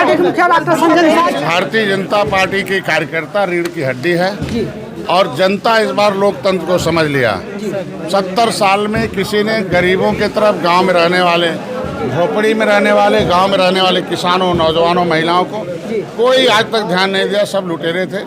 Party के मुखिया doctor Sanjay Nishad. Bharatiya Janata party के कार्यकर्ता रीढ़ की हड्डी है और जनता इस बार लोकतंत्र को समझ लिया। 70 साल में किसी ने गरीबों के तरफ, गांव में रहने वाले, झोपड़ी में रहने वाले, गांव में रहने वाले किसानों, नौजवानों, महिलाओं को कोई आज तक ध्यान नहीं दिया। सब लुटेरे थे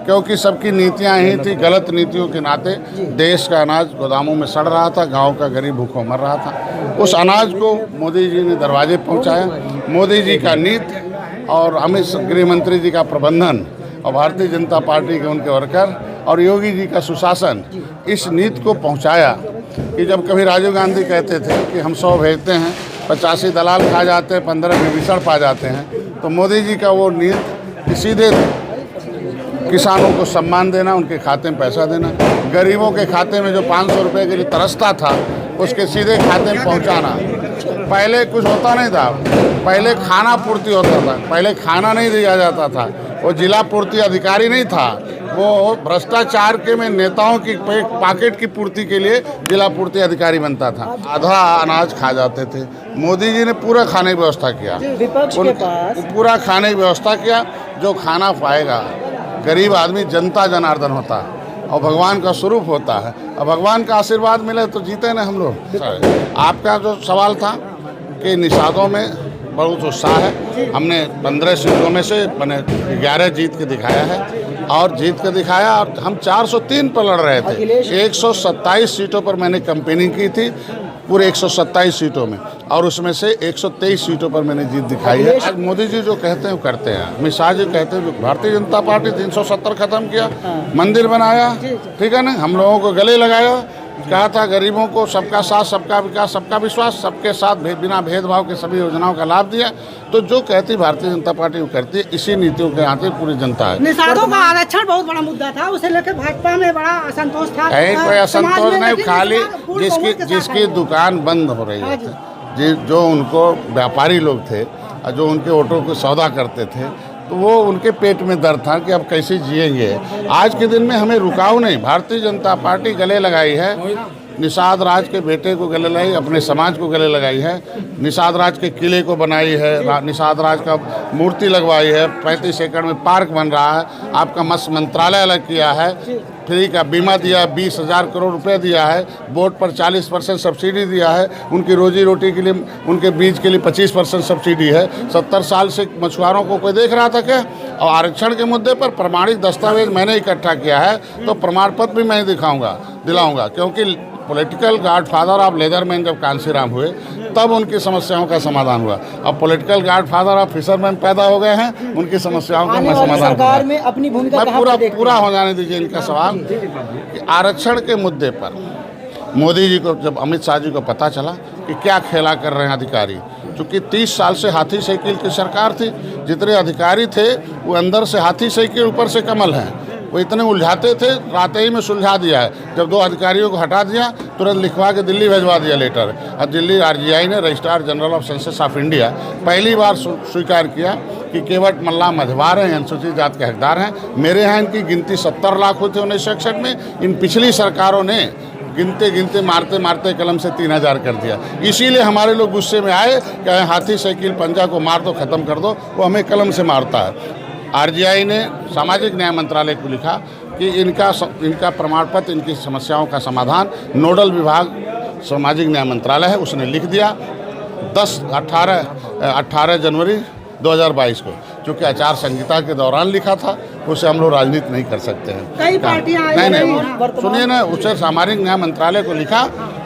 क्योंकि सबकी नीतियां ही थी। गलत नीतियों के नाते देश का अनाज गोदामों में सड़ रहा था, गांव का गरीब भूखों मर रहा था। उस अनाज को मोदी जी ने दरवाजे पहुंचाया। मोदी जी का नीति और अमित गृह मंत्री जी का प्रबंधन और भारतीय जनता पार्टी के उनके वर्कर और योगी जी का सुशासन इस नीति को पहुंचाया कि जब कभी राजीव गांधी कहते थे कि हम 100 भेजते हैं, 85 दलाल खा जाते हैं, 15 विभीषण पा जाते हैं, तो मोदी जी का वो नीति सीधे किसानों को सम्मान देना, उनके खाते में पैसा देना, गरीबों के खाते में जो 500 रुपये के लिए तरसता था उसके सीधे खाते में पहुंचाना। पहले कुछ होता नहीं था, पहले खाना पूर्ति होता था, पहले खाना नहीं दिया जाता था। वो जिला पूर्ति अधिकारी नहीं था, वो भ्रष्टाचार के में नेताओं की पॉकेट की पूर्ति के लिए जिला पूर्ति अधिकारी बनता था। आधा अनाज खा जाते थे। मोदी जी ने पूरा खाने की व्यवस्था किया, विपक्ष के पास पूरा खाने की व्यवस्था किया। जो खाना पाएगा गरीब आदमी जनता जनार्दन होता है और भगवान का स्वरूप होता है, और भगवान का आशीर्वाद मिले तो जीते ना हम लोग। आपका जो सवाल था कि निषादों में बहुत उत्साह है। हमने 15 सीटों में से मैंने 11 जीत के दिखाया है और जीत के दिखाया। और हम 403 पर लड़ रहे थे। 127 सीटों पर मैंने कैंपेनिंग की थी, पूरे 127 सीटों में, और उसमें से 123 सीटों पर मैंने जीत दिखाई है। आज मोदी जी जो कहते हैं वो करते हैं। अमित शाह जी कहते हैं भारतीय जनता पार्टी 370 खत्म किया, मंदिर बनाया, ठीक है ना, हम लोगों को गले लगाया, कहा था गरीबों को सबका साथ, सबका विकास, सबका विश्वास, सबके साथ बिना भेदभाव के सभी योजनाओं का लाभ दिया। तो जो कहती भारतीय जनता पार्टी वो करती है। इसी नीतियों के आते पूरी जनता है। निषादों का आरक्षण बहुत बड़ा मुद्दा था, उसे लेकर भाजपा में बड़ा असंतोष था। कोई असंतोष नहीं, खाली जिसकी दुकान बंद हो रही है, जो उनको व्यापारी लोग थे और जो उनके ऑटो को सौदा करते थे, तो वो उनके पेट में दर्द था कि अब कैसे जिएंगे। आज के दिन में हमें रुकाव नहीं, भारतीय जनता पार्टी गले लगाई है। निषाद राज के बेटे को गले लगाई, अपने समाज को गले लगाई है। निषाद राज के किले को बनाई है, निषाद राज का मूर्ति लगवाई है, 35 एकड़ में पार्क बन रहा है, आपका मत्स्य मंत्रालय अलग किया है, फ्री का बीमा दिया, 20,000 करोड़ रुपए दिया है, बोट पर 40% सब्सिडी दिया है, उनकी रोजी रोटी के लिए, उनके बीज के लिए 25% सब्सिडी है। 70 साल से मछुआरों को कोई देख रहा था क्या? और आरक्षण के मुद्दे पर प्रमाणिक दस्तावेज मैंने इकट्ठा किया है, तो प्रमाण पत्र भी मैं दिलाऊंगा, क्योंकि पॉलिटिकल गॉडफादर ऑफ लेदरमैन जब कांशीराम हुए तब उनकी समस्याओं का समाधान हुआ। अब पॉलिटिकल गॉडफादर ऑफ फिशरमैन पैदा हो गए हैं, उनकी समस्याओं का समाधान सरकार में अपनी भूमिका पूरा हो जाने दीजिए इनका सवाल। कि आरक्षण के मुद्दे पर मोदी जी को, जब अमित शाह जी को पता चला कि क्या खेला कर रहे हैं अधिकारी, क्योंकि 30 साल से हाथी साइकिल की सरकार थी, जितने अधिकारी थे वो अंदर से हाथी साइकिल, ऊपर से कमल हैं, वो इतने उलझाते थे, रात ही में सुलझा दिया है। जब 2 अधिकारियों को हटा दिया, तुरंत लिखवा के दिल्ली भेजवा दिया लेटर। और दिल्ली RGI ने, registrar general of census of India, पहली बार स्वीकार किया कि केवट मल्ला मझवार हैं, अनुसूचित जात के हकदार हैं। मेरे यहाँ इनकी गिनती 70 लाख हुई थी 1961 में। इन पिछली सरकारों ने गिनते मारते कलम से 3000 कर दिया। इसीलिए हमारे लोग गुस्से में आए कि हाथी साइकिल पंजा को मार दो, ख़त्म कर दो, वो हमें कलम से मारता है। RGI ने सामाजिक न्याय मंत्रालय को लिखा कि इनका प्रमाण पत्र, इनकी समस्याओं का समाधान नोडल विभाग सामाजिक न्याय मंत्रालय है, उसने लिख दिया 18 जनवरी 2022 को। चूँकि आचार संहिता के दौरान लिखा था, उसे हम लोग राजनीति नहीं कर सकते हैं। कई पार्टियां नहीं, सुनिए ना, उसे सामाजिक न्याय मंत्रालय को लिखा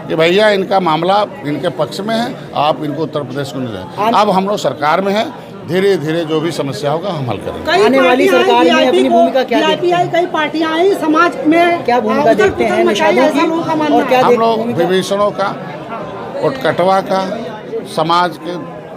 कि भैया इनका मामला इनके पक्ष में है, आप इनको उत्तर प्रदेश को नहीं दें। अब हम लोग सरकार में है, धीरे धीरे जो भी समस्या होगा हम हल करेंगे। आने वाली सरकार में अपनी भूमिका क्या देखते हैं? कई पार्टियां आई, समाज में क्या भूमिका देखते हैं निषादों की, और क्या हम लोग विभीषणों का, उत्कटवा का,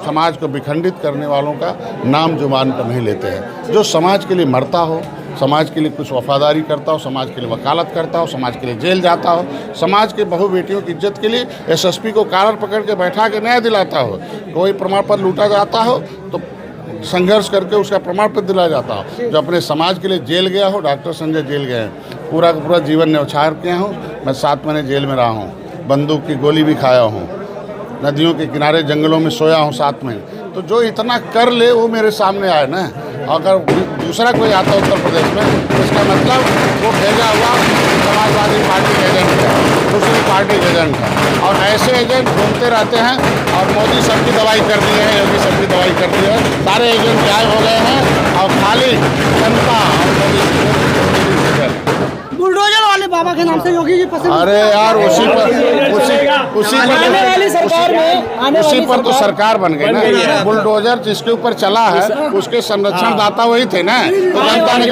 समाज को विखंडित करने वालों का नाम जुबान पर नहीं लेते हैं। जो समाज के लिए मरता हो, समाज के लिए कुछ वफादारी करता हो, समाज के लिए वकालत करता हो, समाज के लिए जेल जाता हो, समाज के बहु बेटियों की इज्जत के लिए SSP को कॉलर पकड़ के बैठा के न्याय दिलाता हो, कोई प्रमाण पत्र लूटा जाता हो तो संघर्ष करके उसका प्रमाण पत्र दिलाया जाता हो। जो अपने समाज के लिए जेल गया हो, डॉक्टर संजय जेल गए हैं, पूरा का पूरा जीवन न्यौछावर किया हूँ। मैं 7 महीने जेल में रहा हूँ, बंदूक की गोली भी खाया हूँ, नदियों के किनारे जंगलों में सोया हूँ 7 महीने। तो जो इतना कर ले वो मेरे सामने आए ना। अगर दूसरा कोई आता उत्तर प्रदेश में तो इसका मतलब वो भेजा हुआ समाजवादी पार्टी के एजेंट है, दूसरी पार्टी के एजेंट है। और ऐसे एजेंट घूमते रहते हैं। और मोदी सबकी दवाई कर दी है, योगी सबकी दवाई कर दी है, सारे एजेंट गायब हो गए हैं और खाली जनता और मोदी बुलडोजर वाले बाबा के नाम से योगी जी पसंद। अरे यार उसी पर तो सरकार बन गई ना। बुलडोजर जिसके ऊपर चला है उसके संरक्षण दाता वही थे ना। तो जनता ने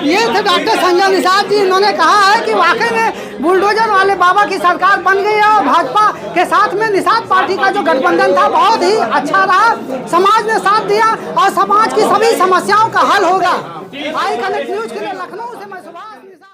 ये थे डॉक्टर संजय निषाद जी। इन्होंने कहा है कि वाकई में बुलडोजर वाले बाबा की सरकार बन गई है और भाजपा के साथ में निषाद पार्टी का जो गठबंधन था बहुत ही अच्छा रहा। समाज ने साथ दिया और समाज की सभी समस्याओं का हल होगा। आई कनेक्ट न्यूज के लिए लखनऊ से मैं सुभाष निषाद।